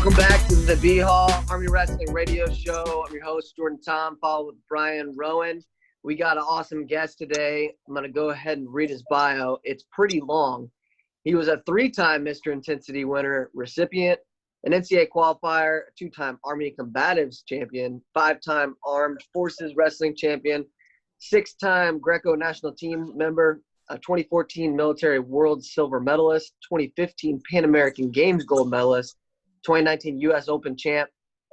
Welcome back to the BHAW Army Wrestling Radio Show. I'm your host, Jordan Tom, followed with Brian Rowan. We got an awesome guest today. I'm going to go ahead and read his bio. It's pretty long. He was a 3-time Mr. Intensity winner, recipient, an NCAA qualifier, a 2-time Army Combatives champion, 5-time Armed Forces Wrestling champion, 6-time Greco national team member, a 2014 Military World Silver medalist, 2015 Pan American Games gold medalist, 2019 U.S. Open champ.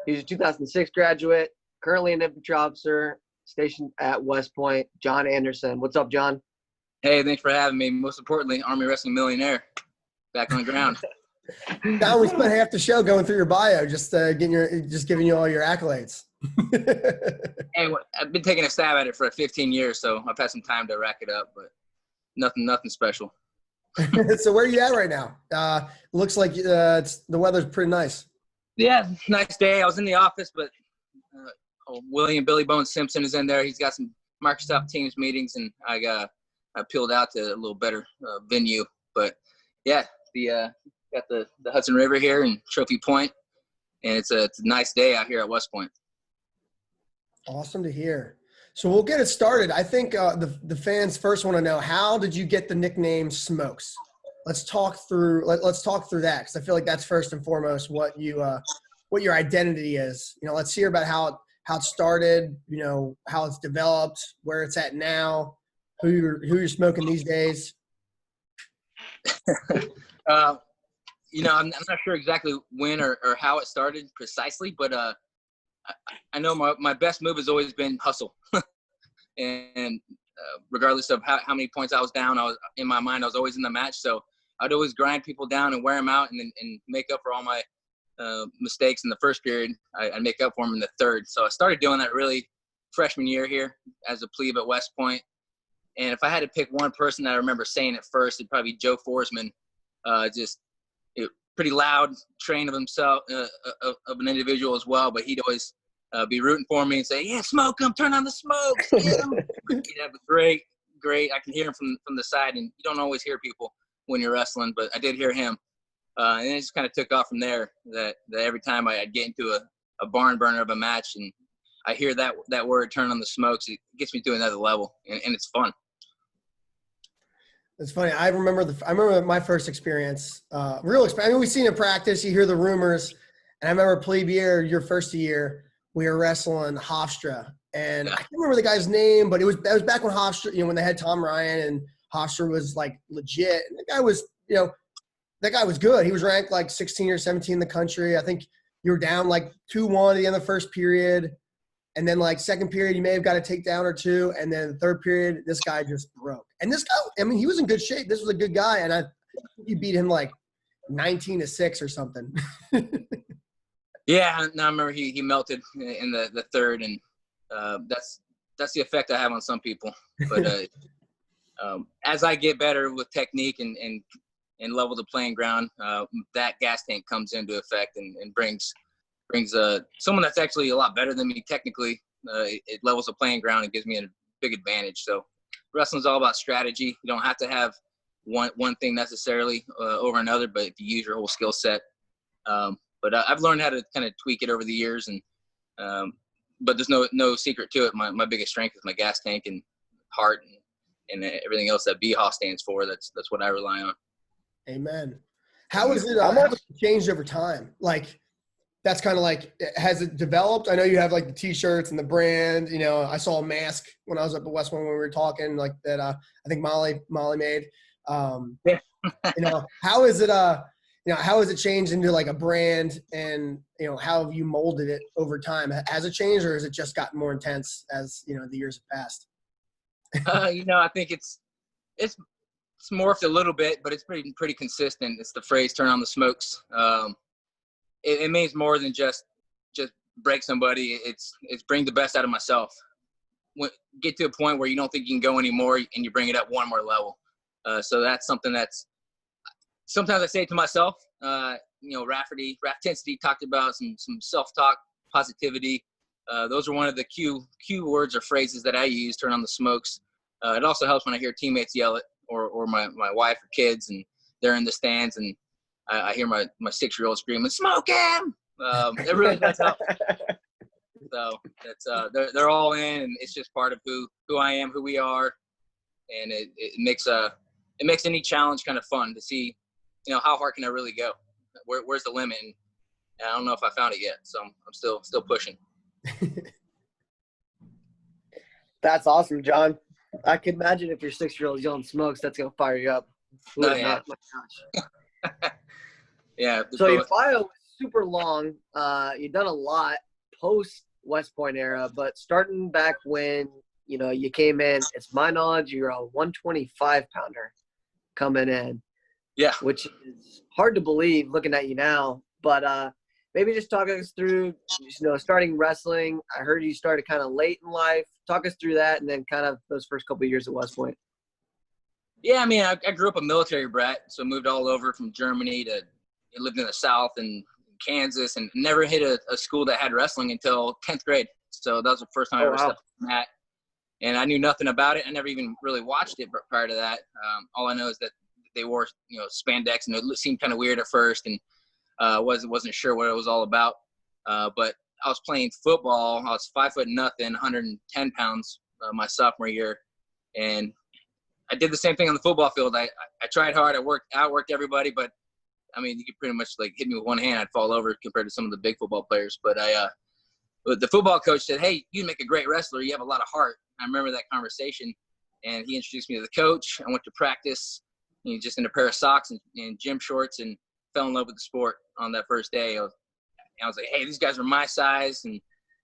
He's a 2006 graduate, currently an infantry officer stationed at West Point. Jon Anderson. What's up, Jon? Hey, thanks for having me. Most importantly, Army Wrestling millionaire, back on the ground. Now we spent half the show going through your bio, just giving you all your accolades. Hey, I've been taking a stab at it for 15 years, so I've had some time to rack it up, but nothing special. So where are you at right now? Looks like the weather's pretty nice. Yeah, nice day. I was in the office, but William Billy Bones Simpson is in there. He's got some Microsoft Teams meetings, and I peeled out to a little better venue. But yeah, got the Hudson River here and Trophy Point, and it's a nice day out here at West Point. Awesome to hear. So we'll get it started. I think the fans first want to know, how did you get the nickname Smokes? Let's talk through that, because I feel like that's first and foremost what your identity is. Let's hear about how it started. How it's developed, where it's at now, who you're smoking these days. I'm not sure exactly when or how it started precisely, but I know my best move has always been hustle. and regardless of how many points I was down, I was always in the match. So I'd always grind people down and wear them out and make up for all my mistakes in the first period. I'd make up for them in the third. So I started doing that really freshman year here as a plebe at West Point. And if I had to pick one person that I remember saying it first, it'd probably be Joe Forsman. Pretty loud, train of himself, of an individual as well, but he'd always be rooting for me and say, "Yeah, smoke him, turn on the smokes." He'd have a great. I can hear him from the side, and you don't always hear people when you're wrestling, but I did hear him, and it just kind of took off from there. That every time I'd get into a barn burner of a match, and I hear that word, "turn on the smokes," it gets me to another level, and it's fun. It's funny. I remember my first experience, real experience. I mean, we've seen it in practice. You hear the rumors. And I remember plebe year, your first year, we were wrestling Hofstra. And I can't remember the guy's name, but that was back when Hofstra, when they had Tom Ryan and Hofstra was like legit. And the guy was, that guy was good. He was ranked like 16 or 17 in the country. I think you were down like 2-1 at the end of the first period. And then, like, second period, you may have got a takedown or two. And then the third period, this guy just broke. And this guy, I mean, he was in good shape. This was a good guy. And I think you beat him, like, 19-6 or something. Yeah, I remember he melted in the third. And that's the effect I have on some people. But as I get better with technique and level the playing ground, that gas tank comes into effect and brings someone that's actually a lot better than me technically. It levels the playing ground and gives me a big advantage. So wrestling's all about strategy. You don't have to have one thing necessarily over another, but if you use your whole skill set. But I've learned how to kind of tweak it over the years, and but there's no secret to it. My biggest strength is my gas tank and heart and everything else that BHAW stands for. That's what I rely on. Amen. How has it changed over time? Like, that's kind of like, has it developed? I know you have like the t-shirts and the brand, I saw a mask when I was up at West Point when we were talking, like that, I think Molly made, Yeah. how is it, how has it changed into like a brand, and, how have you molded it over time? Has it changed, or has it just gotten more intense as, the years have passed? I think it's morphed a little bit, but it's pretty consistent. It's the phrase, "turn on the smokes." It means more than just break somebody. It's bring the best out of myself. Get to a point where you don't think you can go anymore, and you bring it up one more level. So that's something that's sometimes I say it to myself. Rafferty talked about some self-talk, positivity. Those are one of the cue words or phrases that I use. Turn on the smokes. It also helps when I hear teammates yell it, or my wife or kids, and they're in the stands, and I hear my 6-year-old screaming, "Smoke him!" It really does help. So it's they're all in, and it's just part of who I am, who we are, and it makes any challenge kind of fun to see, how hard can I really go? Where's the limit? And I don't know if I found it yet, so I'm still pushing. That's awesome, John. I can imagine if your 6-year-old yelling smokes, that's gonna fire you up. Oh, yeah. My gosh. Yeah. So your bio was super long. You've done a lot post West Point era, but starting back when you came in, it's my knowledge you're a 125 pounder coming in. Yeah. Which is hard to believe looking at you now, but maybe just talk us through, starting wrestling. I heard you started kind of late in life. Talk us through that, and then kind of those first couple of years at West Point. Yeah, I mean, I grew up a military brat, so moved all over from Germany to lived in the South and Kansas, and never hit a school that had wrestling until 10th grade. So that was the first time I ever stepped on that. And I knew nothing about it. I never even really watched it prior to that. All I know is that they wore, spandex, and it seemed kind of weird at first, and wasn't sure what it was all about. But I was playing football. I was 5'0", 110 pounds my sophomore year, and I did the same thing on the football field. I tried hard. I outworked everybody, but I mean, you could pretty much hit me with one hand, I'd fall over compared to some of the big football players. But the football coach said, "Hey, you make a great wrestler. You have a lot of heart." I remember that conversation, and he introduced me to the coach. I went to practice, just in a pair of socks and gym shorts, and fell in love with the sport on that first day. I was like, "Hey, these guys are my size," and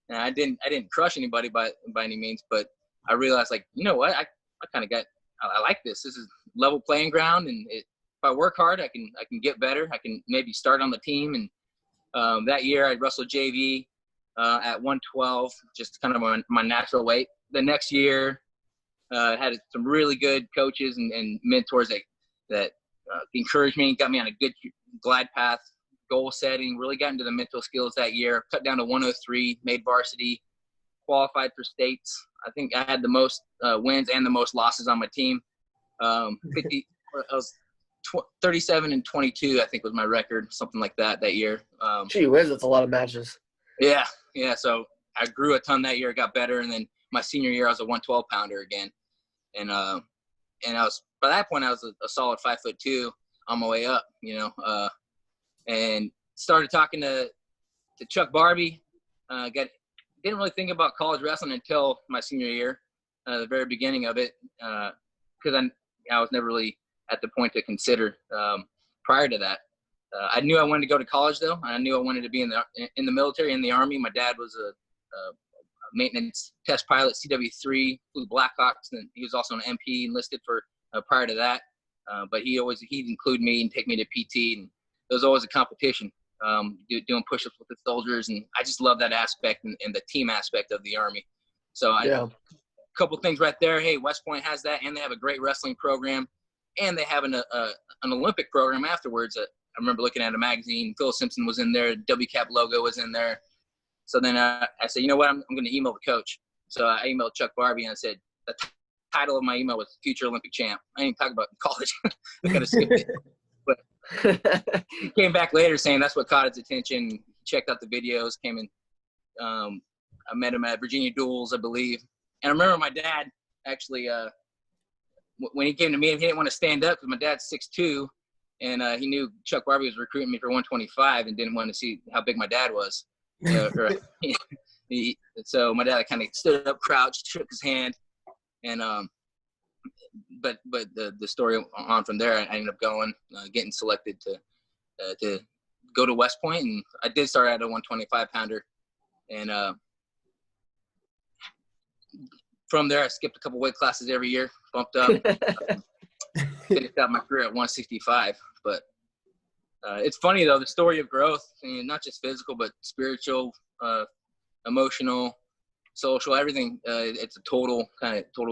I didn't crush anybody by any means, but I realized, you know what, I kind of I like this. This is level playing ground, and if I work hard, I can get better. I can maybe start on the team. And that year, I wrestled JV at 112, just kind of my natural weight. The next year, had some really good coaches and mentors that encouraged me, got me on a good glide path, goal setting, really got into the mental skills that year, cut down to 103, made varsity, qualified for states. I think I had the most wins and the most losses on my team. 50, I was 37-22, I think was my record, something like that year. Gee whiz, that's a lot of matches. Yeah. So I grew a ton that year, got better, and then my senior year I was a 112 pounder again, and I was, by that point I was a solid 5'2" on my way up, and started talking to Chuck Barbie. Didn't really think about college wrestling until my senior year, the very beginning of it, because I was never really at the point to consider prior to that. I knew I wanted to go to college, though. I knew I wanted to be in the military, in the Army. My dad was a maintenance test pilot, CW3, flew the Blackhawks, and he was also an MP enlisted for prior to that. But he'd include me and take me to PT, and there was always a competition, doing push-ups with the soldiers, and I just love that aspect and the team aspect of the Army. So a couple things right there. Hey, West Point has that, and they have a great wrestling program, and they have an Olympic program afterwards. I remember looking at a magazine. Phil Simpson was in there. WCAP logo was in there. So then I said, you know what? I'm going to email the coach. So I emailed Chuck Barbie, and I said, the title of my email was Future Olympic Champ. I didn't talk about college. I kind of skipped it. But he came back later saying that's what caught his attention. Checked out the videos, came in. I met him at Virginia Duels, I believe. And I remember my dad actually, when he came to me, he didn't want to stand up because my dad's 6'2", and he knew Chuck Barbie was recruiting me for 125 and didn't want to see how big my dad was. So my dad kind of stood up, crouched, shook his hand, and but the story on from there, I ended up going, getting selected to go to West Point, and I did start at a 125 pounder, and from there I skipped a couple weight classes every year, bumped up, finished out my career at 165. But it's funny though, the story of growth, not just physical but spiritual, emotional, social, everything. It's a total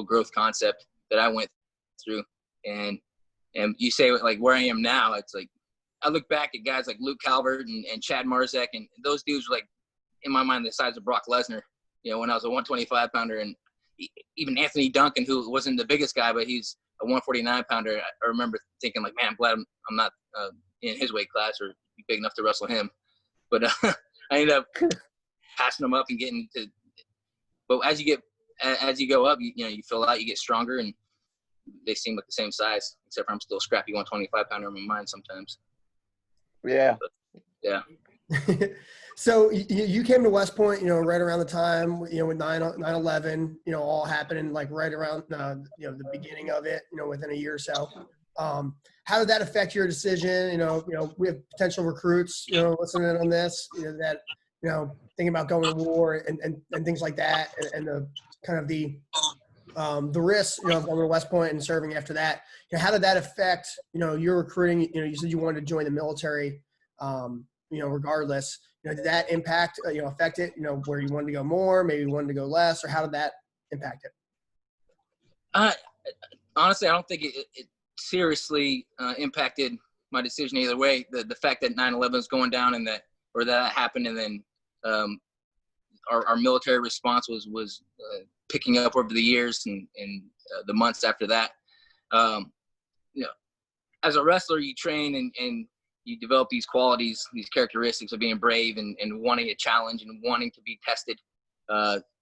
growth concept that I went through, and you say like where I am now, it's like I look back at guys like Luke Calvert and Chad Marzek, and those dudes were like, in my mind, the size of Brock Lesnar, when I was a 125 pounder, and even Anthony Duncan, who wasn't the biggest guy, but he's a 149 pounder. I remember thinking like, man, I'm glad I'm not in his weight class or big enough to wrestle him. But I ended up passing them up and getting to. But as you go up, you fill out, you get stronger, and they seem like the same size, except for I'm still a scrappy 125 pounder in my mind sometimes. Yeah. But, yeah. So you came to West Point, right around the time, with 9/11, all happening like right around, the beginning of it, within a year or so. How did that affect your decision? We have potential recruits, listening on this, that, thinking about going to war and things like that, and the kind of the risks, of going to West Point and serving after that. How did that affect, your recruiting? You said you wanted to join the military, regardless. Did that impact, affect it, where you wanted to go more, maybe you wanted to go less, or how did that impact it? Honestly, I don't think it seriously impacted my decision either way. The fact that 9/11 was going down and that happened, and then our military response was picking up over the years and the months after that. As a wrestler, you train and you develop these qualities, these characteristics of being brave and wanting a challenge and wanting to be tested.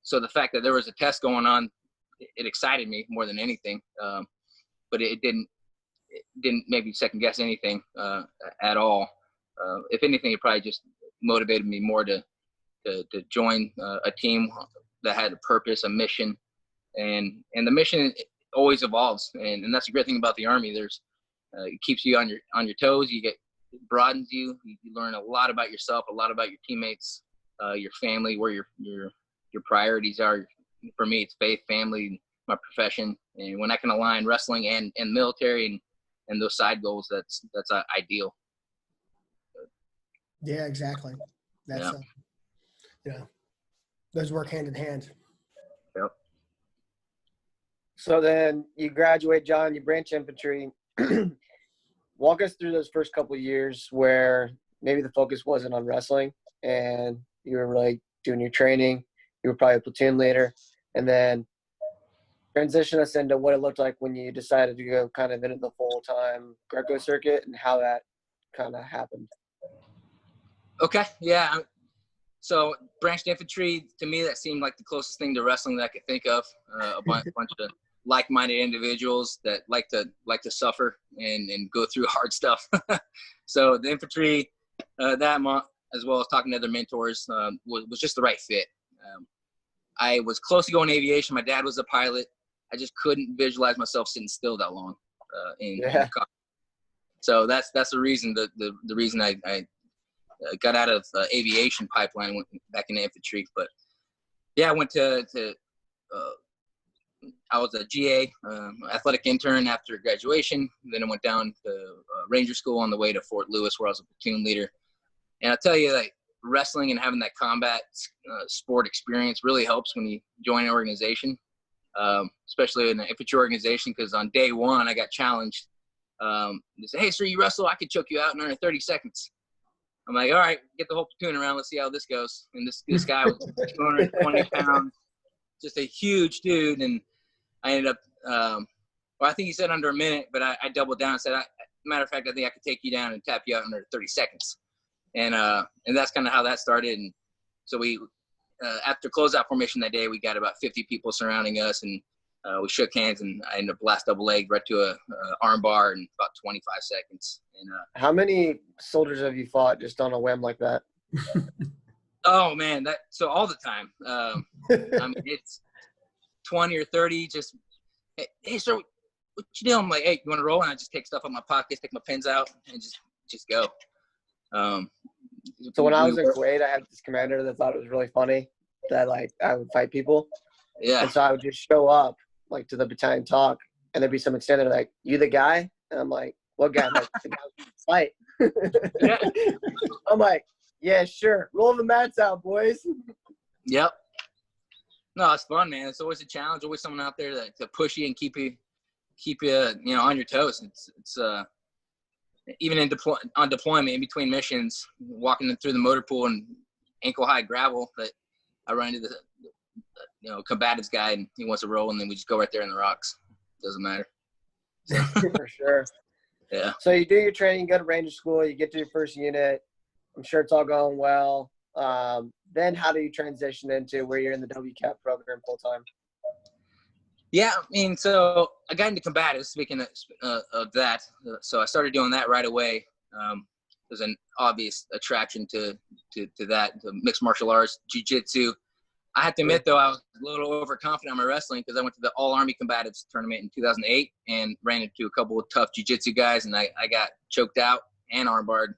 So the fact that there was a test going on, it excited me more than anything. But it didn't maybe second guess anything at all. If anything, it probably just motivated me more to join a team that had a purpose, a mission, and the mission always evolves. And that's the great thing about the Army. It keeps you on your toes. It broadens you. You learn a lot about yourself, a lot about your teammates, your family, where your priorities are. For me, it's faith, family, my profession, and when I can align wrestling and military and those side goals, that's ideal. Yeah, exactly. That's those work hand in hand. Yep. So then you graduate, John, you branch infantry. Walk us through those first couple of years where maybe the focus wasn't on wrestling and you were really doing your training. You were probably a platoon leader, and then transition us into what it looked like when you decided to go kind of into the full-time Greco circuit and how that kind of happened. Okay. Yeah. So branched infantry, to me, that seemed like the closest thing to wrestling that I could think of. A bunch of like-minded individuals that like to suffer and go through hard stuff. So the infantry, that month, as well as talking to other mentors, was just the right fit. I was close to going aviation. My dad was a pilot. I just couldn't visualize myself sitting still that long in the car. So that's the reason. The reason I got out of aviation pipeline and went back into infantry. But yeah, I went to I was a GA, athletic intern after graduation. Then I went down to Ranger School on the way to Fort Lewis, where I was a platoon leader. And I'll tell you, like, wrestling and having that combat sport experience really helps when you join an organization, especially in an infantry organization, because on day one, I got challenged. They said, "Hey, sir, you wrestle? I could choke you out in under 30 seconds. I'm like, all right, get the whole platoon around. Let's see how this goes. And this guy was 220 pounds, just a huge dude. And I ended up, I think he said under a minute, but I doubled down and said, matter of fact, I think I could take you down and tap you out in under 30 seconds. And that's kind of how that started. And so we, after closeout formation that day, we got about 50 people surrounding us, and we shook hands, and I ended up last double leg right to a arm bar in about 25 seconds. And how many soldiers have you fought just on a whim like that? Oh man, so all the time. I mean, it's 20 or 30. Just hey, sir, what you doing? I'm like, hey, you want to roll? And I just take stuff out of my pockets, take my pins out, and just go. So when I was in Kuwait, I had this commander that thought it was really funny that like I would fight people. Yeah. And so I would just show up like to the battalion talk, and there'd be some extended like, "You the guy?" And I'm like, "What guy?" I'm like, "The guy who fight." Yeah. I'm like, "Yeah, sure. Roll the mats out, boys." Yep. No, it's fun, man. It's always a challenge. Always someone out there to push you and keep you on your toes. It's even on deployment, in between missions, walking through the motor pool and ankle high gravel, that I run into the combatives guy, and he wants to roll, and then we just go right there in the rocks. Doesn't matter. So. For sure. Yeah. So you do your training, you go to Ranger School, you get to your first unit. I'm sure it's all going well. Then how do you transition into where you're in the WCAP program full time? Yeah, I mean, so I got into combatives, speaking of that. So I started doing that right away. There's an obvious attraction to that, the mixed martial arts, jiu-jitsu. I have to admit, though, I was a little overconfident on my wrestling because I went to the All-Army Combatives tournament in 2008 and ran into a couple of tough jiu-jitsu guys, and I got choked out and armbarred.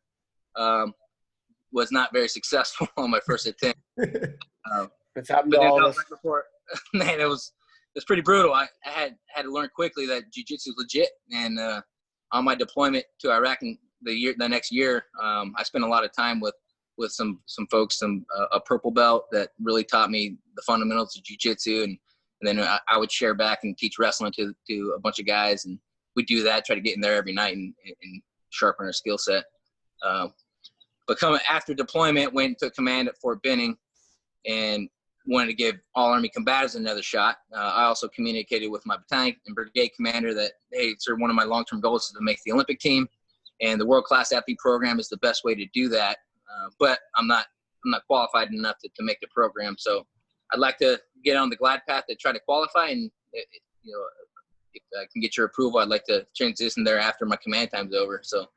Was not very successful on my first attempt. It's happened to all of us. Right before, man, it was pretty brutal. I had to learn quickly that jiu-jitsu is legit, and on my deployment to Iraq in the next year, I spent a lot of time with some folks, a purple belt that really taught me the fundamentals of jiu-jitsu, and then I would share back and teach wrestling to a bunch of guys, and we'd do that, try to get in there every night and sharpen our skill set. But coming after deployment, went and took command at Fort Benning and wanted to give All-Army Combatives another shot. I also communicated with my battalion and brigade commander that, hey, sir, one of my long-term goals is to make the Olympic team, and the world-class athlete program is the best way to do that. But I'm not qualified enough to make the program. So I'd like to get on the glide path to try to qualify, and if I can get your approval, I'd like to transition there after my command time's over. So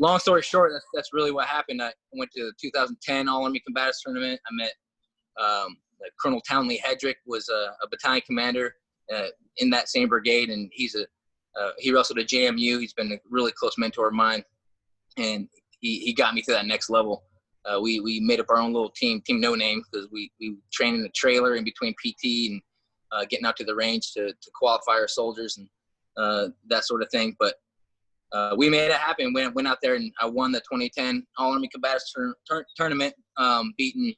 long story short, that's really what happened. I went to the 2010 All-Army Combatives tournament. I met Colonel Townley Hedrick, was a battalion commander in that same brigade, and he wrestled at JMU. He's been a really close mentor of mine, and he got me to that next level. We made up our own little team No Name, because we trained in the trailer in between PT and getting out to the range to qualify our soldiers and that sort of thing. But we made it happen. Went out there and I won the 2010 All-Army Combatives tournament, beating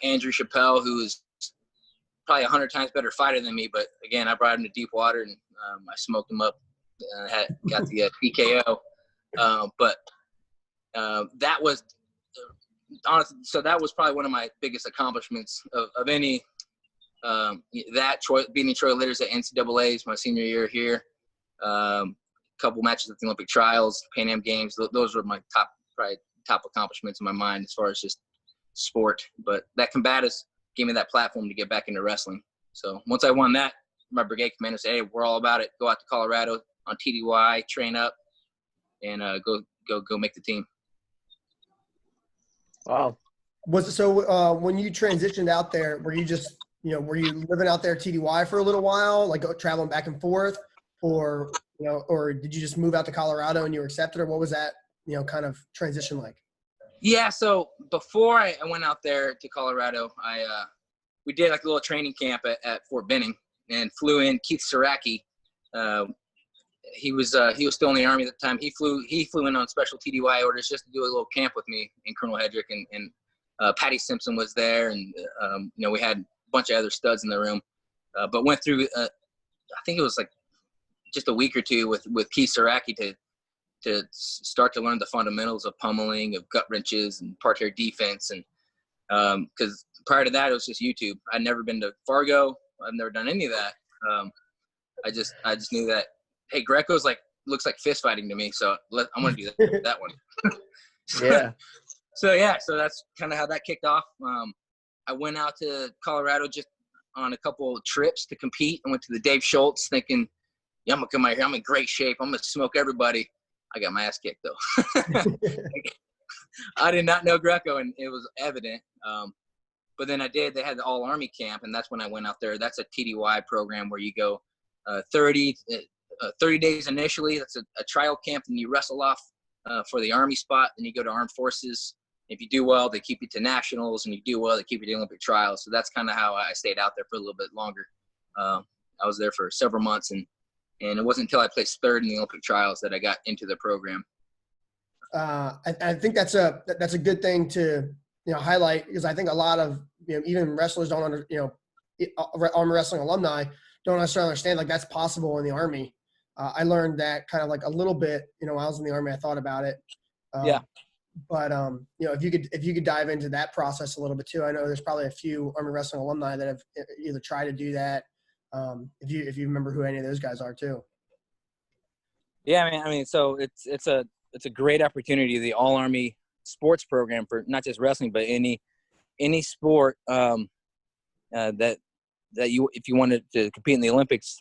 Andrew Chappelle, who is probably 100 times better fighter than me. But again, I brought him to deep water and I smoked him up. Got the PKO. But that was honestly, so that was probably one of my biggest accomplishments of any. Beating Troy Litters at NCAA's my senior year here. Couple matches at the Olympic trials, Pan Am Games. Those were my top accomplishments in my mind as far as just sport. But that combatives gave me that platform to get back into wrestling. So once I won that, my brigade commander said, "Hey, we're all about it. Go out to Colorado on TDY, train up, and go make the team." Wow. When you transitioned out there, were you just were you living out there TDY for a little while, like traveling back and forth, or did you just move out to Colorado and you were accepted, or what was that kind of transition like? Yeah, so before I went out there to Colorado, we did like a little training camp at Fort Benning and flew in Keith Saraki. He was still in the Army at the time. He flew in on special TDY orders just to do a little camp with me and Colonel Hedrick, and Patty Simpson was there, and we had a bunch of other studs in the room, but went through I think it was like just a week or two with Keith Saraki to start to learn the fundamentals of pummeling, of gut wrenches and parterre defense, and because prior to that it was just YouTube. I'd never been to Fargo. I've never done any of that. I just knew that, hey, Greco's looks like fist fighting to me, so I'm gonna do that one. Yeah. So that's kind of how that kicked off. I went out to Colorado just on a couple of trips to compete. I went to the Dave Schultz thinking, yeah, I'm gonna come out here. I'm in great shape. I'm gonna smoke everybody. I got my ass kicked though. I did not know Greco, and it was evident. But then I did. They had the All-Army camp, and that's when I went out there. That's a TDY program where you go 30 days initially. That's a trial camp, and you wrestle off for the Army spot. Then you go to Armed Forces. If you do well, they keep you to nationals, and you do well, they keep you to Olympic trials. So that's kind of how I stayed out there for a little bit longer. I was there for several months, and it wasn't until I placed third in the Olympic trials that I got into the program. I think that's a good thing to highlight, because I think a lot of even wrestlers don't arm wrestling alumni don't necessarily understand that's possible in the Army. I learned that kind of a little bit when I was in the Army. I thought about it. Yeah. But if you could dive into that process a little bit too. I know there's probably a few Army wrestling alumni that have either tried to do that. If you remember who any of those guys are too. Yeah, I mean, so it's a great opportunity, the All Army sports program, for not just wrestling but any any sport that you, if you wanted to compete in the Olympics,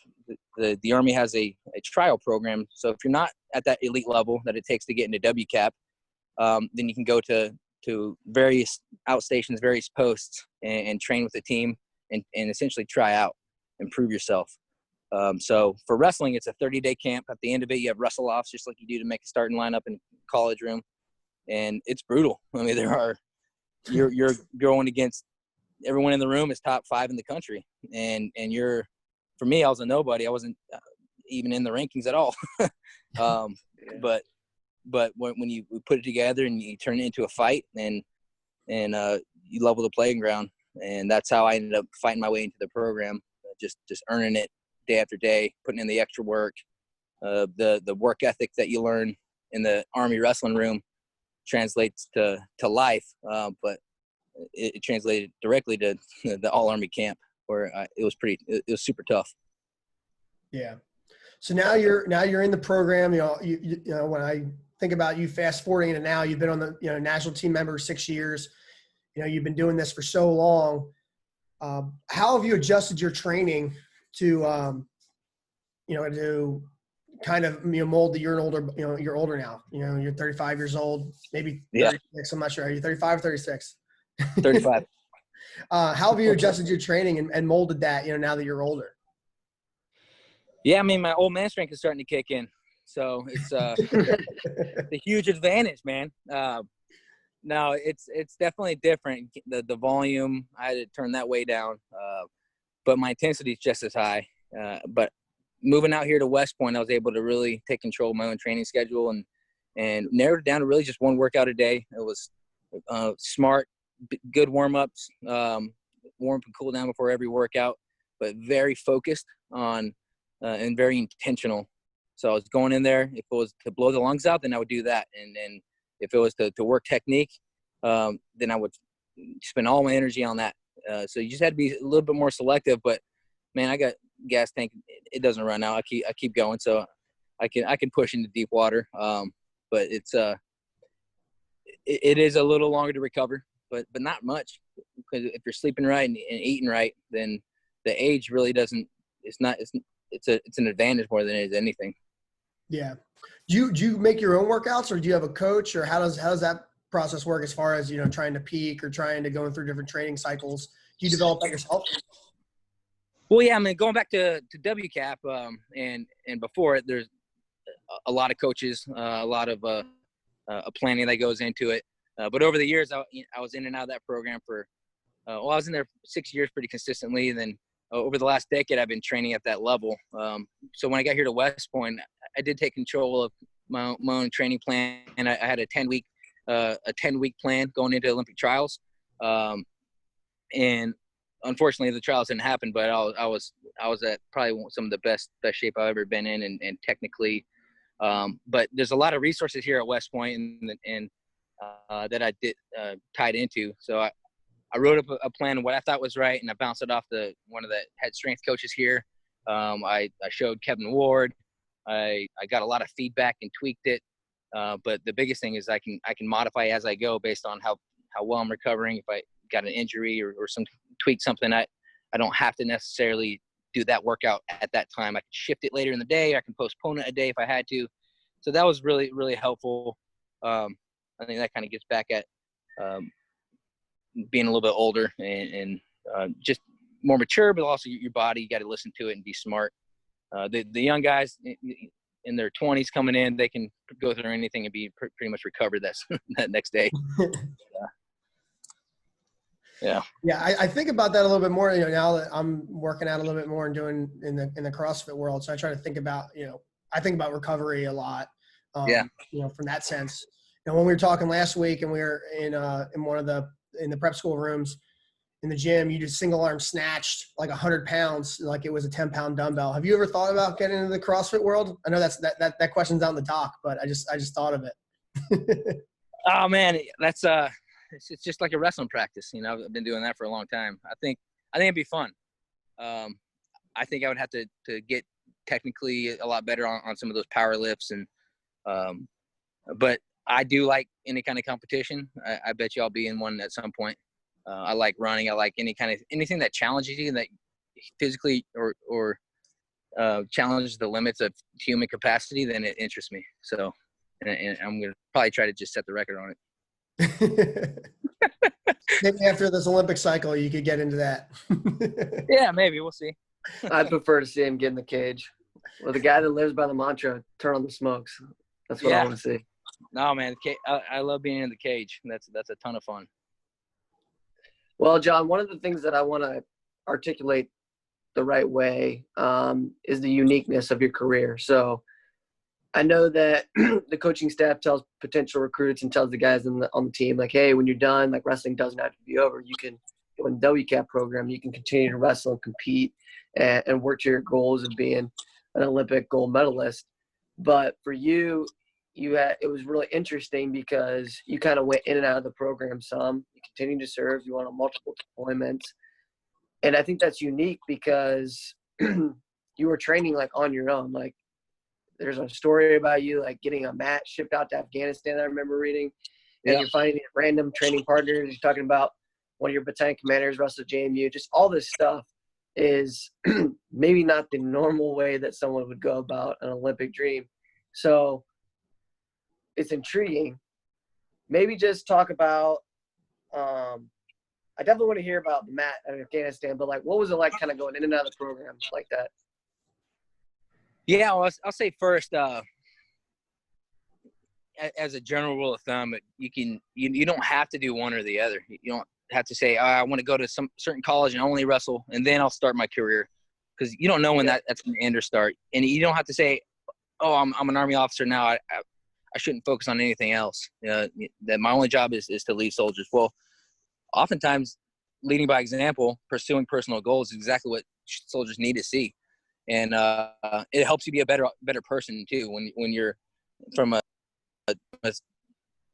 the Army has a trial program. So if you're not at that elite level that it takes to get into WCAP, then you can go to various outstations, various posts, and train with the team and essentially try out and prove yourself. So for wrestling, it's a 30-day camp. At the end of it, you have wrestle-offs just like you do to make a starting lineup in college room. And it's brutal. I mean, you're going against everyone in the room is top 5 in the country. And for me, I was a nobody. I wasn't even in the rankings at all. But when you put it together and you turn it into a fight and you level the playing ground, and that's how I ended up fighting my way into the program, just earning it day after day, putting in the extra work. The work ethic that you learn in the Army wrestling room translates to life, but it translated directly to the all Army camp, where it was super tough. Yeah. So now you're in the program. You know, when I think about you fast forwarding to now, you've been on the national team member 6 years. You've been doing this for so long. How have you adjusted your training to to kind of mold that you're older? You're older now. You're 35 years old, maybe 36. Yeah. I'm not sure. Are you 35 or 36? 35. How have you adjusted your training and molded that? Now that you're older. Yeah, I mean, my old man strength is starting to kick in, so it's a huge advantage, man. No, it's definitely different. The volume, I had to turn that way down, but my intensity is just as high. But moving out here to West Point, I was able to really take control of my own training schedule and narrowed it down to really just one workout a day. It was smart, good warm-ups, warm up and cool down before every workout, but very focused on and very intentional. So I was going in there. If it was to blow the lungs out, then I would do that. And if it was to work technique, then I would spend all my energy on that. So you just had to be a little bit more selective. But man, I got gas tank. It doesn't run out. I keep going. So I can push into deep water. But it's it is a little longer to recover, but not much, because if you're sleeping right and eating right, then the age really doesn't. It's an advantage more than it is anything. Yeah. Do you make your own workouts, or do you have a coach, or how does that process work as far as, trying to peak or trying to go through different training cycles? Do you develop that yourself? Well, yeah, I mean, going back to WCAP, and before it, there's a lot of coaches, a lot of planning that goes into it. But over the years, I was in and out of that program for, I was in there 6 years pretty consistently. And then over the last decade, I've been training at that level. So when I got here to West Point, I did take control of my own training plan, and I had a 10-week plan going into Olympic trials. And unfortunately, the trials didn't happen, but I was at probably some of the best shape I've ever been in, and technically. But there's a lot of resources here at West Point, and that I did tied into. So I wrote up a plan of what I thought was right, and I bounced it off one of the head strength coaches here. I showed Kevin Ward. I got a lot of feedback and tweaked it. But the biggest thing is I can modify as I go based on how well I'm recovering. If I got an injury or tweak something, I don't have to necessarily do that workout at that time. I can shift it later in the day. I can postpone it a day if I had to. So that was really, really helpful. I think that kind of gets back at being a little bit older and just more mature, but also your body, you got to listen to it and be smart. The young guys in their 20s coming in, they can go through anything and be pretty much recovered that next day. Yeah. I think about that a little bit more, now that I'm working out a little bit more and doing in the CrossFit world. So I try to think about, I think about recovery a lot, from that sense. When we were talking last week and we were in one of in the prep school rooms in the gym, you just single arm snatched like 100 pounds, like it was a 10-pound dumbbell. Have you ever thought about getting into the CrossFit world? I know that question's on the dock, but I just thought of it. Oh man, that's it's just like a wrestling practice. I've been doing that for a long time. I think it'd be fun. I think I would have to get technically a lot better on some of those power lifts, but I do like any kind of competition. I bet you I'll be in one at some point. I like running. I like anything that challenges you, that physically or challenges the limits of human capacity, then it interests me. So, and I'm going to probably try to just set the record on it. Maybe after this Olympic cycle, you could get into that. Yeah, maybe. We'll see. I prefer to see him get in the cage. Well, the guy that lives by the mantra, turn on the smokes. That's what I want to see. No, man. I love being in the cage. That's a ton of fun. Well, John, one of the things that I want to articulate the right way is the uniqueness of your career. So I know that the coaching staff tells potential recruits and tells the guys on the team, like, hey, when you're done, like, wrestling doesn't have to be over. You can go in the WCAP program. You can continue to wrestle and compete and work to your goals of being an Olympic gold medalist. But for you, it was really interesting because you kind of went in and out of the program some. You continued to serve. You went on multiple deployments. And I think that's unique because you were training, like, on your own. Like, there's a story about you, like, getting a mat shipped out to Afghanistan, I remember reading. And you're finding random training partners. You're talking about one of your battalion commanders wrestled JMU. Just all this stuff is maybe not the normal way that someone would go about an Olympic dream. So it's intriguing. Maybe just talk about I definitely want to hear about the mat in Afghanistan, but, like, what was it like kind of going in and out of the program like that? Yeah, well, I'll say first, as a general rule of thumb, you don't have to do one or the other. You don't have to say, I want to go to some certain college and only wrestle, and then I'll start my career, because you don't know when that's going to end or start. And you don't have to say, oh, I'm an Army officer now, I shouldn't focus on anything else. That my only job is to lead soldiers. Well, oftentimes leading by example, pursuing personal goals is exactly what soldiers need to see. And it helps you be a better person too when you're from a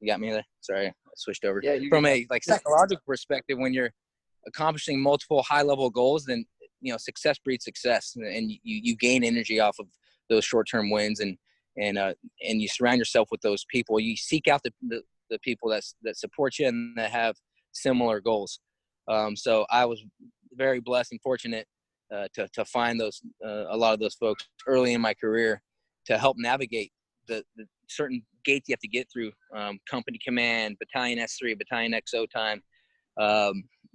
you got me there? Sorry, I switched over. Yeah, from a psychological perspective, when you're accomplishing multiple high level goals, then success breeds success, and you gain energy off of those short term wins, and you surround yourself with those people. You seek out the people that support you and that have similar goals. So I was very blessed and fortunate to find a lot of those folks early in my career to help navigate the certain gates you have to get through, company command, battalion S3, battalion XO time,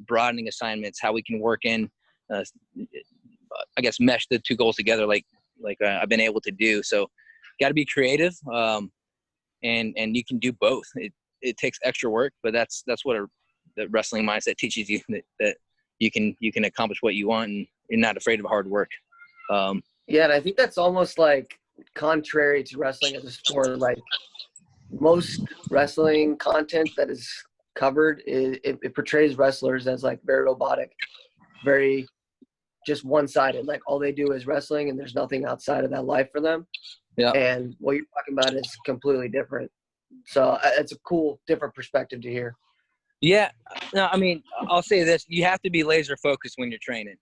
broadening assignments, how we can work in, I guess, mesh the two goals together like I've been able to do. So got to be creative, and you can do both. It takes extra work, but that's what the wrestling mindset teaches you, that you can accomplish what you want, and you're not afraid of hard work. Yeah, and I think that's almost like contrary to wrestling as a sport. Like, most wrestling content that is covered, it portrays wrestlers as, like, very robotic, very just one-sided. Like, all they do is wrestling, and there's nothing outside of that life for them. Yeah. And what you're talking about is completely different. So it's a cool, different perspective to hear. Yeah. No, I mean, I'll say this: you have to be laser focused when you're training.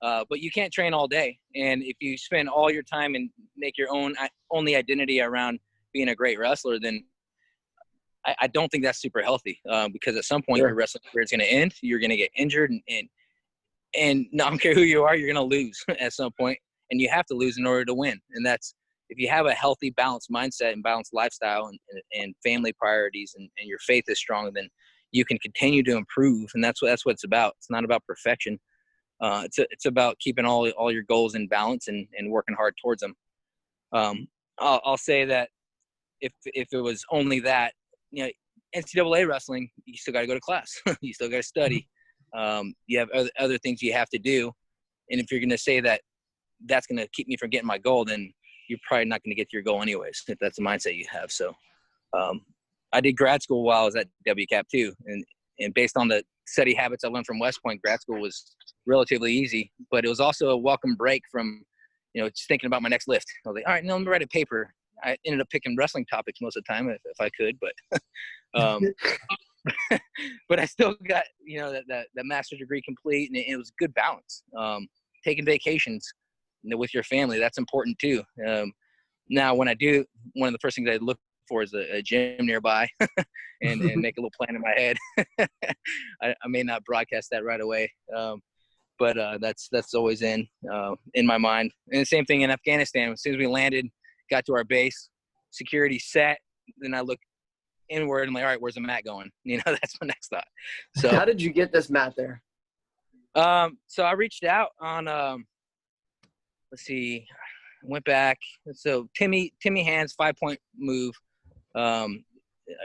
But you can't train all day. And if you spend all your time and make your only identity around being a great wrestler, then I don't think that's super healthy, because at some point your wrestling career is going to end. You're going to get injured, and I don't care who you are, you're going to lose at some point, and you have to lose in order to win. And that's, if you have a healthy, balanced mindset and balanced lifestyle and family priorities, and your faith is strong, then you can continue to improve. And that's what it's about. It's not about perfection. It's about keeping all your goals in balance and working hard towards them. I'll say that if it was only that, NCAA wrestling, you still got to go to class. You still got to study. You have other things you have to do. And if you're going to say that that's going to keep me from getting my goal, then you're probably not going to get to your goal anyways, if that's the mindset you have. So I did grad school while I was at WCAP too. And based on the study habits I learned from West Point, grad school was relatively easy, but it was also a welcome break from, just thinking about my next lift. I was like, all right, no, let me write a paper. I ended up picking wrestling topics most of the time if I could, but but I still got, that master's degree complete, and it was a good balance. Taking vacations with your family, that's important too. Now, when I do, one of the first things I look for is a gym nearby and make a little plan in my head. I may not broadcast that right away. But that's always in my mind. And the same thing in Afghanistan. As soon as we landed, got to our base, security set, then I look inward and like, all right, where's the mat going? That's my next thought. So how did you get this mat there? So I reached out on let's see, went back. So Timmy Hand's 5-point move. Are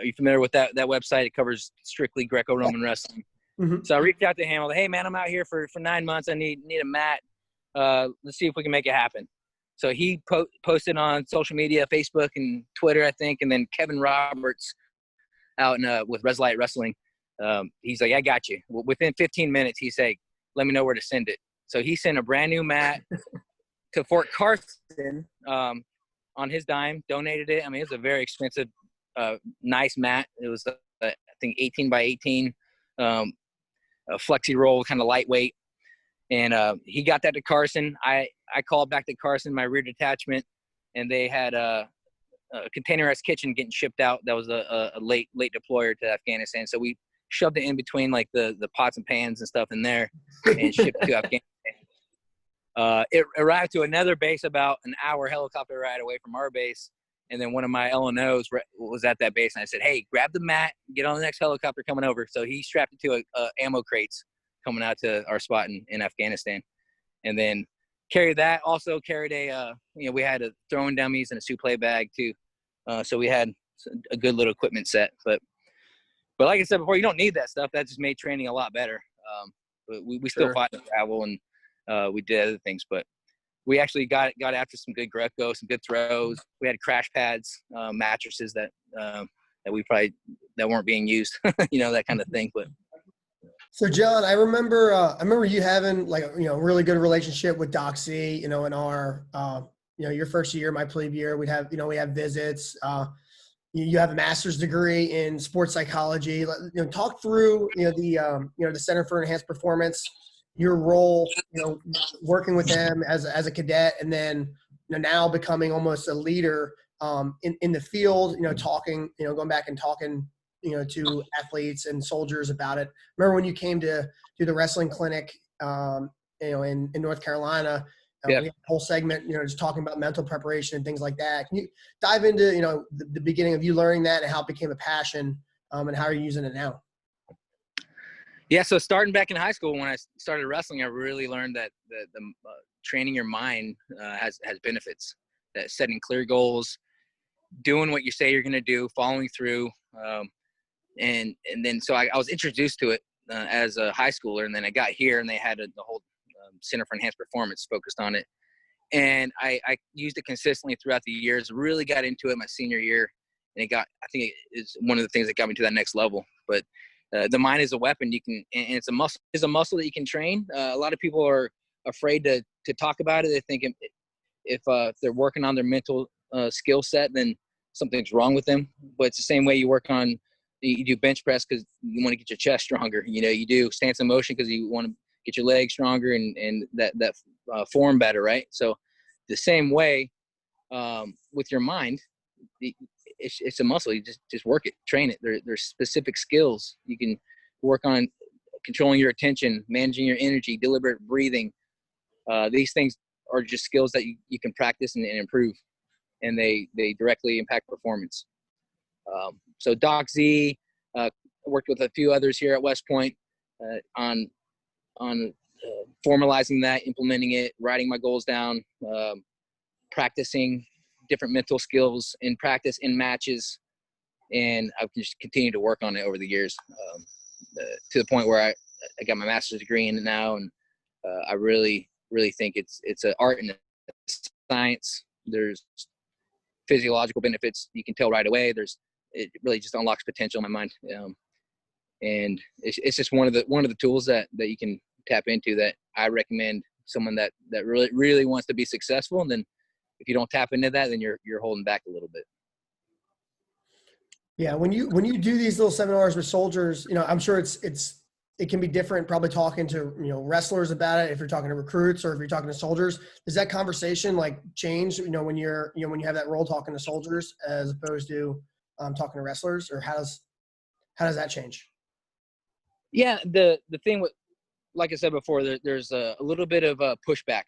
you familiar with that website? It covers strictly Greco-Roman wrestling. Mm-hmm. So I reached out to him. I was like, hey man, I'm out here for 9 months. I need a mat. Let's see if we can make it happen. So he posted on social media, Facebook and Twitter, I think. And then Kevin Roberts out with Reslight Wrestling. He's like, I got you. Within 15 minutes, he said, let me know where to send it. So he sent a brand new mat to Fort Carson on his dime, donated it. I mean, it's a very expensive, nice mat. It was, I think, 18 by 18, a flexi roll, kind of lightweight. And he got that to Carson. I called back to Carson, my rear detachment, and they had a containerized kitchen getting shipped out. That was a late deployer to Afghanistan. So we shoved it in between like the pots and pans and stuff in there and shipped it to Afghanistan. It arrived to another base about an hour helicopter ride away from our base. And then one of my LNOs was at that base. And I said, hey, grab the mat, get on the next helicopter coming over. So he strapped it to ammo crates coming out to our spot in Afghanistan. And then carried that. Also carried we had a throwing dummies and a suplex bag too. So we had a good little equipment set. But like I said before, you don't need that stuff. That just made training a lot better. But we still fought in travel and we did other things. But we actually got after some good Greco, some good throws. We had crash pads, mattresses that we probably that weren't being used, that kind of thing. But so John, I remember you having like a really good relationship with Doc C. In our your first year, my plebe year, we have visits. You have a master's degree in sports psychology. Talk through the Center for Enhanced Performance, your role, working with them as a cadet, and then now becoming almost a leader in the field. Talking, going back and talking, to athletes and soldiers about it. Remember when you came to do the wrestling clinic, in North Carolina? We had a whole segment, just talking about mental preparation and things like that. Can you dive into, the beginning of you learning that and how it became a passion, and how you're using it now? Yeah, so starting back in high school when I started wrestling, I really learned that the training your mind has benefits. That setting clear goals, doing what you say you're going to do, following through, and then so I was introduced to it as a high schooler, and then I got here and they had the whole Center for Enhanced Performance focused on it, and I used it consistently throughout the years. Really got into it my senior year, and I think it's one of the things that got me to that next level. But the mind is a weapon. You can, and it's a muscle. It's a muscle that you can train. A lot of people are afraid to talk about it. They think if they're working on their mental skill set, then something's wrong with them. But it's the same way you work on. You do bench press because you want to get your chest stronger. You do stance in motion because you want to get your legs stronger and that form better, right? So the same way with your mind, it's a muscle. You just work it, train it. There's specific skills you can work on: controlling your attention, managing your energy, deliberate breathing. These things are just skills that you can practice and improve, and they directly impact performance. So Doc Z worked with a few others here at West Point on formalizing that, implementing it, writing my goals down, practicing different mental skills in practice, in matches, and I've just continued to work on it over the years to the point where I got my master's degree in it now, and I really, really think it's an art and a science. There's physiological benefits you can tell right away. It really just unlocks potential in my mind, and it's just one of the tools that you can tap into that I recommend someone that really, really wants to be successful. And then if you don't tap into that, then you're holding back a little bit. Yeah. When you do these little seminars with soldiers, I'm sure it can be different, probably talking to, wrestlers about it. If you're talking to recruits or if you're talking to soldiers, does that conversation like change, when you have that role talking to soldiers as opposed to, talking to wrestlers, or how does that change? Yeah, the thing with, like I said before, there's a little bit of a pushback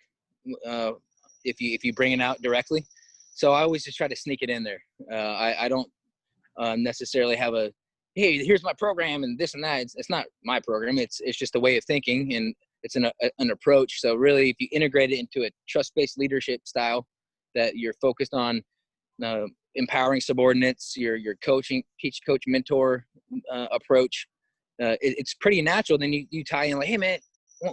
if you bring it out directly. So I always just try to sneak it in there. I don't necessarily have a, hey, here's my program and this and that. It's not my program. It's just a way of thinking, and it's an approach. So really, if you integrate it into a trust-based leadership style, that you're focused on empowering subordinates, your coaching, teach, coach, mentor approach, it's pretty natural. Then you tie in like, hey man,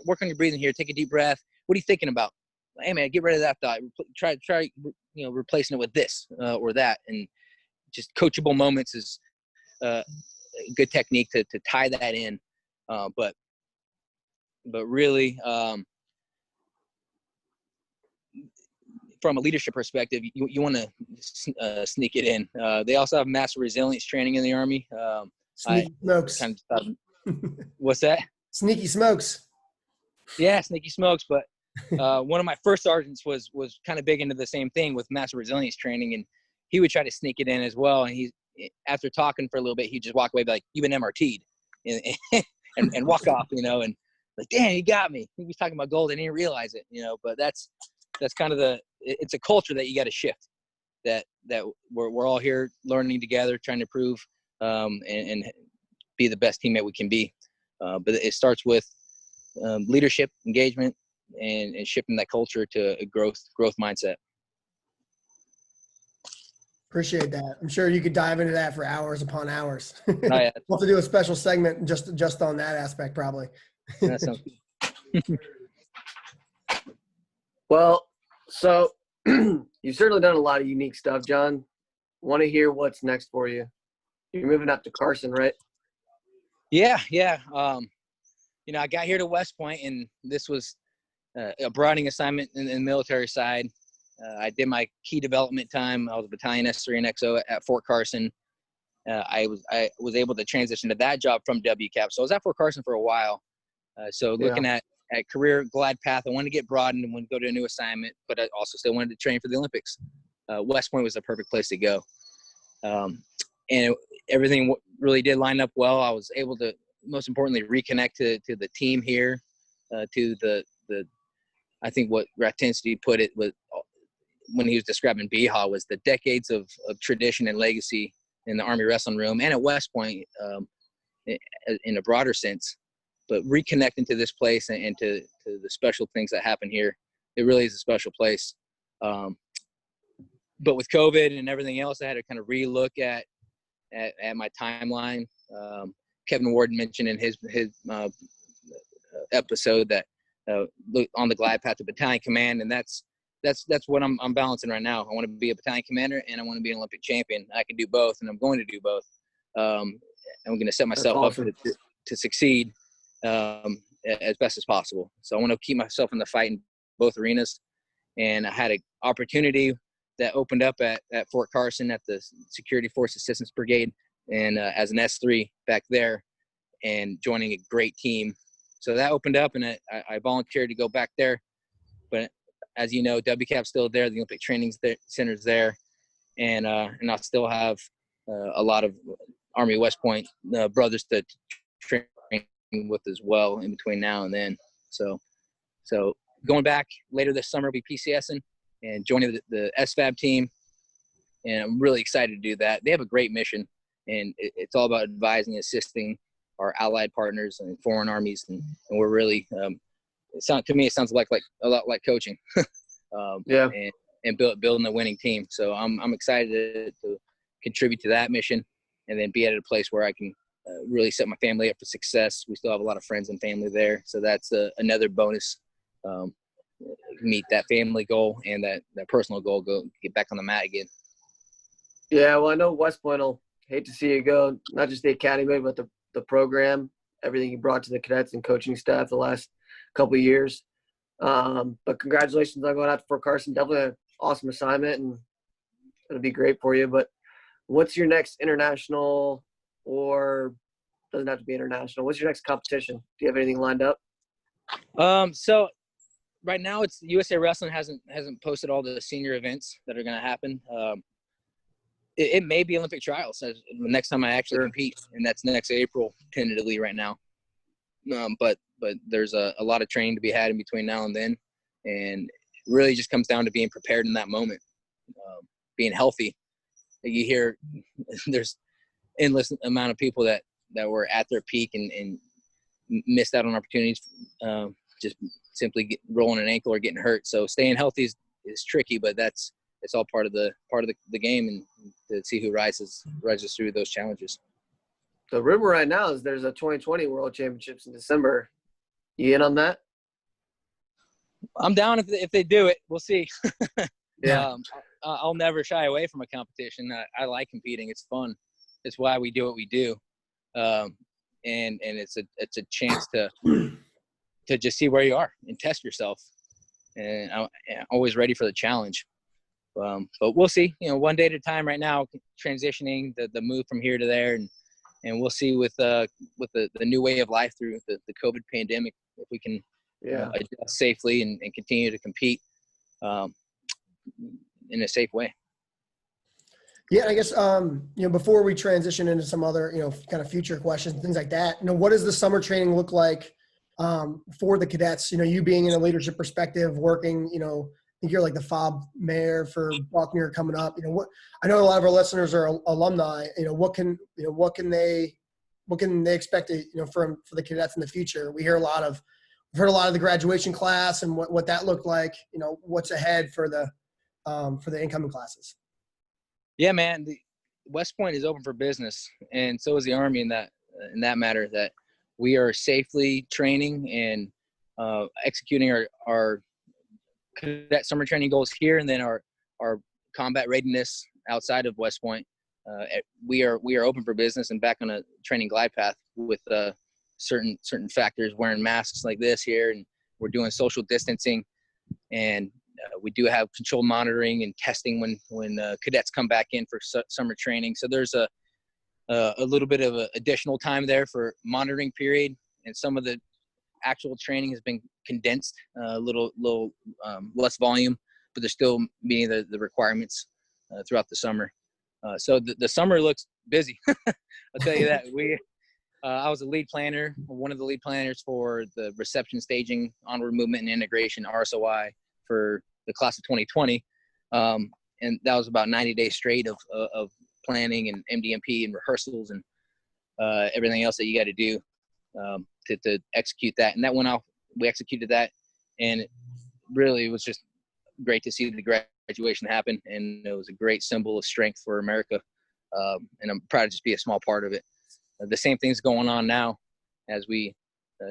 work on your breathing here. Take a deep breath. What are you thinking about? Hey man, get rid of that thought. Try replacing it with this or that, and just coachable moments is a good technique to tie that in. But really, from a leadership perspective, you want to sneak it in. They also have massive resilience training in the Army. Sneaky smokes. What's that? Sneaky smokes. Yeah, sneaky smokes. But one of my first sergeants was kind of big into the same thing with massive resilience training, and he would try to sneak it in as well. And after talking for a little bit, he'd just walk away, be like, "You've been MRT'd," and walk off, and like, "Damn, he got me." He was talking about gold, and he didn't realize it, But that's kind of it's a culture that you got to shift. That we're all here learning together, trying to improve, and be the best teammate we can be. But it starts with leadership, engagement, and shifting that culture to a growth mindset. Appreciate that. I'm sure you could dive into that for hours upon hours. Oh, yeah. We'll have to do a special segment just on that aspect, probably. That sounds good. Well, so you've certainly done a lot of unique stuff, Jon. Want to hear what's next for you? You're moving up to Carson, right? Yeah. I got here to West Point, and this was a broadening assignment in the military side. I did my key development time. I was a battalion S3 and XO at Fort Carson. I was able to transition to that job from WCAP. So I was at Fort Carson for a while. So looking at career glide path, I wanted to get broadened and want to go to a new assignment, but I also still wanted to train for the Olympics. West Point was the perfect place to go. Everything really did line up well. I was able to, most importantly, reconnect to the team here, to the I think what Ratinsky put it was, when he was describing BHAW, was the decades of tradition and legacy in the Army wrestling room and at West Point in a broader sense. But reconnecting to this place and to the special things that happen here, it really is a special place. But with COVID and everything else, I had to kind of relook at my timeline. Kevin Ward mentioned in his episode that look on the glide path to battalion command, and that's what I'm balancing right now. I want to be a battalion commander, and I want to be an Olympic champion. I can do both, and I'm going to do both. I'm going to set myself up to succeed as best as possible. So I want to keep myself in the fight in both arenas. And I had an opportunity that opened up at Fort Carson at the Security Force Assistance Brigade, and as an S3 back there, and joining a great team. So that opened up, and I volunteered to go back there. But as you know, WCAP's still there, the Olympic Training Center's there, and I still have a lot of Army West Point brothers to train with as well in between now and then. So going back later this summer, I'll be PCSing and joining the SFAB team, and I'm really excited to do that. They have a great mission, and it's all about advising and assisting our allied partners and foreign armies, and we're really to me it sounds like a lot like coaching. And building a winning team. So I'm excited to contribute to that mission, and then be at a place where I can really set my family up for success. We still have a lot of friends and family there, so that's another bonus. Meet that family goal and that personal goal, go get back on the mat again. Yeah, well, I know West Point will hate to see you go, not just the academy, but the program, everything you brought to the cadets and coaching staff the last couple of years. But congratulations on going out to Fort Carson. Definitely an awesome assignment, and it'll be great for you. But what's your next international, or doesn't have to be international, what's your next competition? Do you have anything lined up? So right now it's USA Wrestling hasn't posted all the senior events that are going to happen. it may be Olympic trials the next time I actually compete, and that's next April tentatively right now. But there's a lot of training to be had in between now and then, and it really just comes down to being prepared in that moment, being healthy. You hear there's endless amount of people that were at their peak and missed out on opportunities, just simply rolling an ankle or getting hurt. So staying healthy is tricky, but it's all part of the game, and to see who rises through those challenges. The rumor right now is there's a 2020 World Championships in December. You in on that? I'm down if they do it. We'll see. Yeah. I'll never shy away from a competition. I like competing. It's fun. It's why we do what we do. And it's a chance to just see where you are and test yourself. And I'm always ready for the challenge. But we'll see, one day at a time right now, transitioning the move from here to there. And we'll see with the new way of life through the COVID pandemic, if we can adjust safely and continue to compete in a safe way. Yeah, I guess, before we transition into some other, kind of future questions, things like that, what does the summer training look like for the cadets? You being in a leadership perspective, working, I think you're like the FOB mayor for Buckner coming up. I know a lot of our listeners are alumni. What can they expect for the cadets in the future? We've heard a lot of the graduation class and what that looked like. What's ahead for the incoming classes. Yeah, man. The West Point is open for business, and so is the Army in that matter. That we are safely training and executing our cadet summer training goals here, and then our combat readiness outside of West Point. We are open for business and back on a training glide path with certain factors, wearing masks like this here, and we're doing social distancing, and we do have controlled monitoring and testing when cadets come back in for summer training. So there's a little bit of a additional time there for monitoring period, and some of the actual training has been condensed, a little less volume, but they're still meeting the requirements throughout the summer. So the summer looks busy. I'll tell you that. I was a lead planner, one of the lead planners for the reception, staging, onward movement, and integration RSOI for the class of 2020. And that was about 90 days straight of planning and MDMP and rehearsals and everything else that you got to do to execute that. And that went off. We executed that, and it really was just great to see the graduation happen. And it was a great symbol of strength for America. And I'm proud to just be a small part of it. The same thing's going on now as we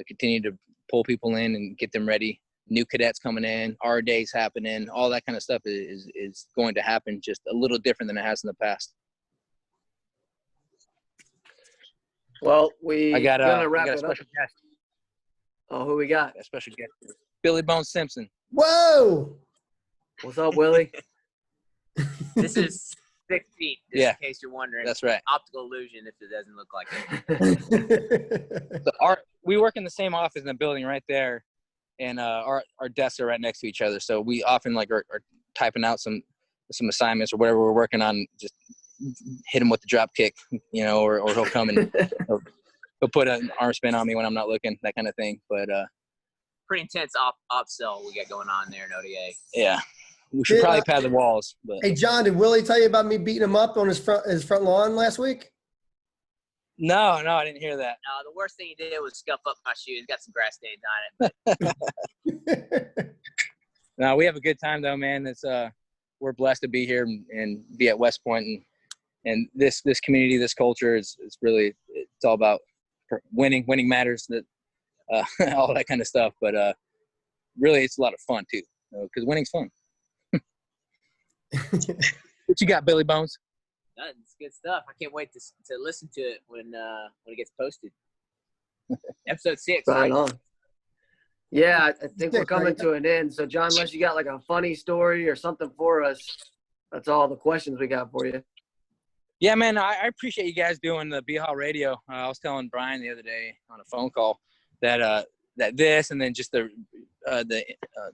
continue to pull people in and get them ready. New cadets coming in, our days happening, all that kind of stuff is going to happen, just a little different than it has in the past. Well, I got a special guest. Oh, who we got? A special guest. Billy Bones Simpson. Whoa! What's up, Willie? This is 6 feet, just Yeah. in case you're wondering. That's right. Optical illusion if it doesn't look like it. So we work in the same office in the building right there, and our desks are right next to each other. So we often are typing out some assignments or whatever we're working on. Just hit him with the drop kick, or he'll come and he'll put an arm spin on me when I'm not looking, that kind of thing. But Pretty intense op cell we got going on there in ODA. yeah, we should probably pad the walls. But Hey, John, did Willie tell you about me beating him up on his front lawn last week? No, I didn't hear that. The worst thing he did was scuff up my shoes. Got some grass stains on it. No, we have a good time though, man. It's we're blessed to be here and be at West Point, and this community, this culture is really, it's all about winning matters, that all that kind of stuff. But really, it's a lot of fun too, because winning's fun. What you got, Billy Bones? It's good stuff. I can't wait to listen to it when it gets posted. Episode 6. Right on. Yeah, I think we're coming to an end. So, John, unless you got like a funny story or something for us, that's all the questions we got for you. Yeah, man, I appreciate you guys doing the BHAW radio. I was telling Brian the other day on a phone call that this, and then just the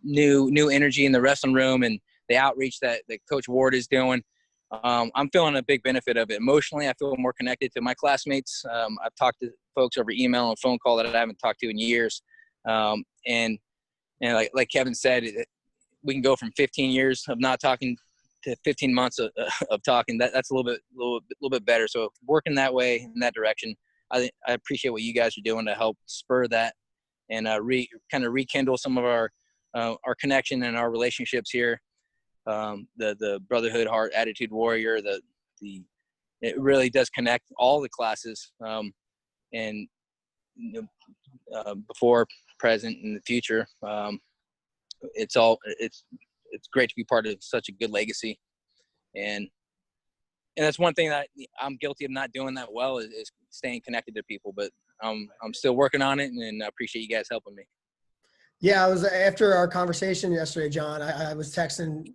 new energy in the wrestling room and the outreach that Coach Ward is doing. I'm feeling a big benefit of it. Emotionally, I feel more connected to my classmates. I've talked to folks over email and phone call that I haven't talked to in years. And like Kevin said, we can go from 15 years of not talking to 15 months of talking. That's a little bit better. So working that way in that direction, I appreciate what you guys are doing to help spur that and kind of rekindle some of our connection and our relationships here. The brotherhood, heart, attitude, warrior. It really does connect all the classes, and before, present, and the future. It's great to be part of such a good legacy, and that's one thing that I'm guilty of not doing that well is staying connected to people. But I'm still working on it, and I appreciate you guys helping me. Yeah, I was after our conversation yesterday, John. I was texting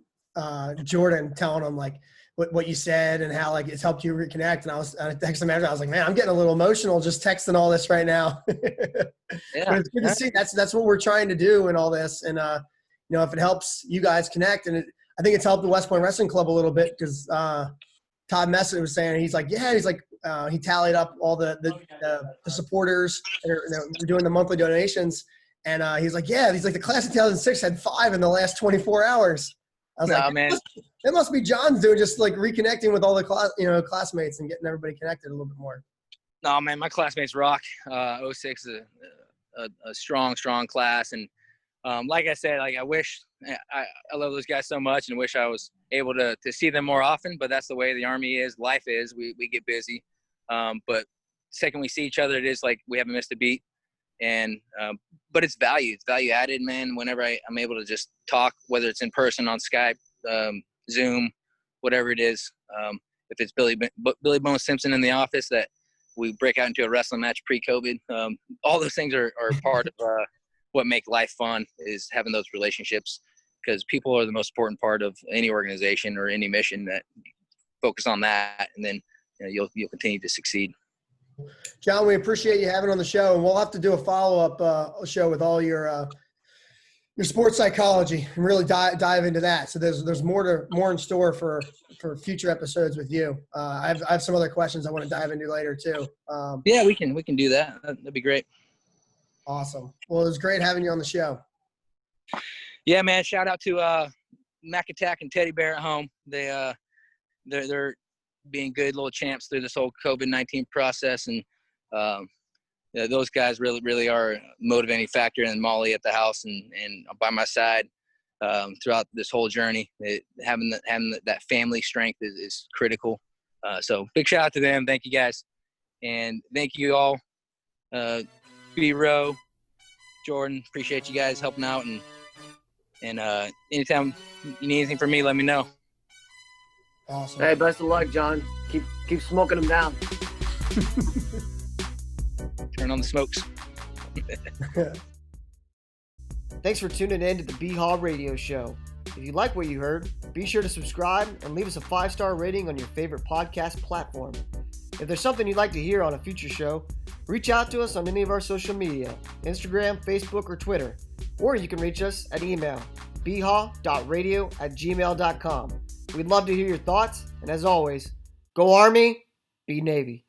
Jordan, telling him like what you said and how like it's helped you reconnect. And I texted him after. I was like, man, I'm getting a little emotional just texting all this right now. Yeah, but it's good to see. That's what we're trying to do and all this. And if it helps you guys connect, and I think it's helped the West Point Wrestling Club a little bit because Todd Messett was saying he tallied up all the supporters that are doing the monthly donations. And he's like, the class of 2006 had 5 in the last 24 hours. I was like, man, it must be John's doing, just like reconnecting with all the classmates and getting everybody connected a little bit more. No, man, my classmates rock. 06 is a strong class. And like I said, like I wish I love those guys so much and wish I was able to see them more often, but that's the way the Army is, life is, we get busy. But the second we see each other, it is like we haven't missed a beat. And but it's value added, man. Whenever I'm able to just talk, whether it's in person, on Skype, Zoom, whatever it is. If it's Billy Bone Simpson in the office that we break out into a wrestling match pre-COVID, all those things are part of what make life fun, is having those relationships, because people are the most important part of any organization or any mission. That focus on that, and then you'll continue to succeed. John, we appreciate you having on the show, and we'll have to do a follow-up show with all your sports psychology and really dive into that. So there's more in store for future episodes with you. I have some other questions I want to dive into later too. Yeah, we can do that. That'd be great. Awesome. Well, it was great having you on the show. Yeah, man. Shout out to Mac Attack and Teddy Bear at home. They're being good little champs through this whole COVID-19 process. And those guys really are a motivating factor, and Molly at the house and by my side throughout this whole journey. Having that family strength is critical. So big shout out to them. Thank you guys. And thank you all. BHAW, Jordan, appreciate you guys helping out. And anytime you need anything from me, let me know. Awesome. Hey, best of luck, John. Keep smoking them down. Turn on the smokes. Thanks for tuning in to the BHAW Radio Show. If you like what you heard, be sure to subscribe and leave us a 5-star rating on your favorite podcast platform. If there's something you'd like to hear on a future show, reach out to us on any of our social media, Instagram, Facebook, or Twitter. Or you can reach us at email, bhaw.radio@gmail.com. We'd love to hear your thoughts, and as always, go Army, be Navy.